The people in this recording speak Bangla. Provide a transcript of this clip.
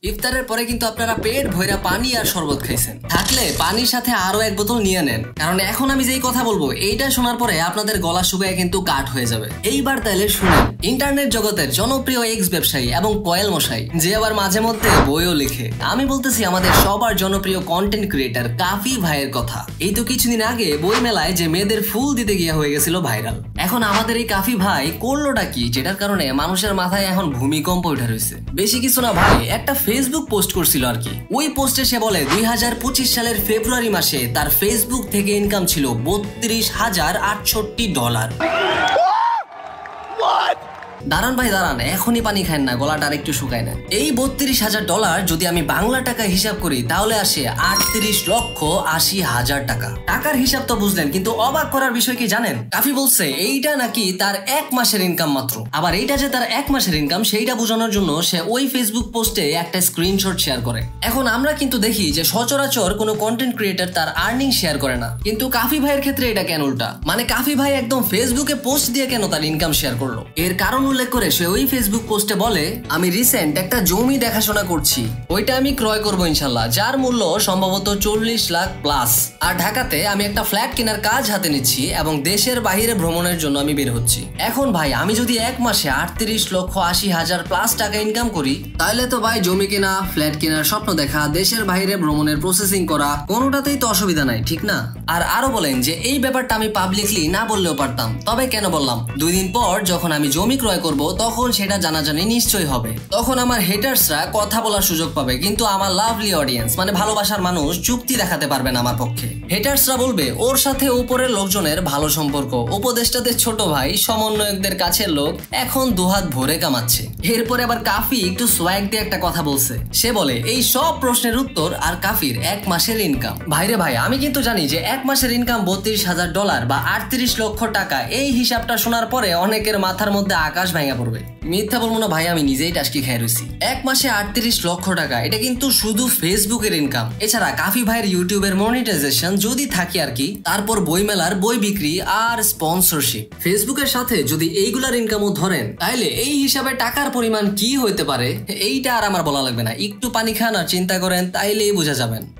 ইফতারের পরে কিন্তু আপনারা পেট ভইরা পানি আর শরবত খাইছেন, থাকলে পানির সাথে আরো এক বোতল নিয়ে নেন, কারণ এখন আমি যেই কথা বলবো এইটা শোনার পরে আপনাদের গলা শুকায় কিন্তু কাঠ হয়ে যাবে। এইবার তাইলে শুনেন, ইন্টারনেট জগতের জনপ্রিয় এক্স ব্যবসায়ী এবং কয়েল মশাই, যে আবার মাঝে মধ্যে বইও লিখে, আমি বলতেছি আমাদের সবার জনপ্রিয় কন্টেন্ট ক্রিয়েটার কাফি ভাইয়ের কথা। এই তো কিছুদিন আগে বই মেলায় যে মেয়েদের ফুল দিতে গিয়া হয়ে গেছিল ভাইরাল। এখন আমাদের এই কাফি ভাই করলোটা কি, যেটার কারণে মানুষের মাথায় এখন ভূমিকম্প উঠে রয়েছে? বেশি কিছু না ভাই, একটা ফেসবুক পোস্ট করছিল আর কি। ওই পোস্টে সে বলে 2025 সালের ফেব্রুয়ারি মাসে তার ফেসবুক থেকে ইনকাম ছিল $32,068। দাঁড়ান ভাই দাঁড়ান, এখনই পানি খান না, গলাটা আর একটু শুকায় না। এই $32,000 যদি আমি বাংলা টাকা হিসাব করি তাহলে আসে 38,80,000 টাকা। টাকার হিসাব তো বুঝলেন, কিন্তু অবাক করার বিষয় কি জানেন? কাফি বলছে এইটা নাকি তার এক মাসের ইনকাম মাত্র। আবার এইটা যে তার এক মাসের ইনকাম সেইটা বোঝানোর জন্য সে ওই ফেসবুক পোস্টে একটা স্ক্রিনশট শেয়ার করে। এখন আমরা কিন্তু দেখি যে সচরাচর কোনো কন্টেন্ট ক্রিয়েটর তার আর্নিং শেয়ার করে না, কিন্তু কাফি ভাইয়ের ক্ষেত্রে এটা কেন উল্টা? মানে কাফি ভাই একদম ফেসবুকে পোস্ট দিয়ে কেন তার ইনকাম শেয়ার করলো? এর কারণ উল্লেখ করে সে ওই ফেসবুক পোস্টে বলে, আমি রিসেন্ট একটা জমি দেখাশোনা করছি, ওইটা আমি ক্রয় করবো ইনশাল্লাহ, যার মূল্য সম্ভবত 40 লাখ প্লাস। আর ঢাকাতে আমি একটা ফ্ল্যাট কেনার কাজ হাতে নিচ্ছি এবং দেশের বাইরে ভ্রমণের জন্য আমি বের হচ্ছি। এখন ভাই আমি যদি এক মাসে 38,80,000 প্লাস টাকা ইনকাম করি, তাহলে তো ভাই জমি কেনা, ফ্ল্যাট কেনার স্বপ্ন দেখা, দেশের বাইরে ভ্রমণের প্রসেসিং করা, কোনোটাতেই তো অসুবিধা নাই, ঠিক না? আর আরো বলেন যে এই ব্যাপারটা আমি পাবলিকলি না বললেও পারতাম, তবে কেন বললাম? 2 দিন পর যখন আমি জমি ক্রয় করব তখন সেটা জানাজানি নিশ্চয়ই হবে। তখন আমার হেটার্সরা কথা বলার সুযোগ পাবে, কিন্তু আমার লাভলি অডিয়েন্স মানে ভালোবাসার মানুষ যুক্তি দেখাতে পারবে না আমার পক্ষে। হেটার্সরা বলবে ওর সাথে উপরের লোকজনের ভালো সম্পর্ক, উপদেষ্টাদের ছোট ভাই, সমন্বয়কদের কাছের লোক, এখন দুহাত ভরে কামাচ্ছে। এরপরে আবার কাফি একটু সোয়াগ দিয়ে একটা কথা বলছে। সে বলে এই সব প্রশ্নের উত্তর আর কাফির এক মাসের ইনকাম। ভাইরে ভাই, আমি কিন্তু জানি যে এক মাসের ইনকাম $32,000 বা 38 লক্ষ টাকা। এই হিসাবটা শোনার পরে অনেকের মাথার মধ্যে আকাশ ভেঙে পড়বে। মিথ্যা বলবো না ভাই, আমি নিজেই টাস্কি খেয়ে রয়েছি। এক মাসে 38 লক্ষ টাকা, এটা কিন্তু শুধু ফেসবুকের ইনকাম। এছাড়া কাফি ভাইয়ের ইউটিউবের মনিটাইজেশন যদি থাকে আর কি, তারপর বই মেলার বই বিক্রি আর স্পন্সরশিপ, ফেসবুকের সাথে যদি এইগুলার ইনকামও ধরেন, তাহলে এই হিসাবে টাকার পরিমাণ কি হইতে পারে এইটা আর আমার বলা লাগবে না। একটু পানি খান আর চিন্তা করেন, তাইলেই বোঝা যাবেন।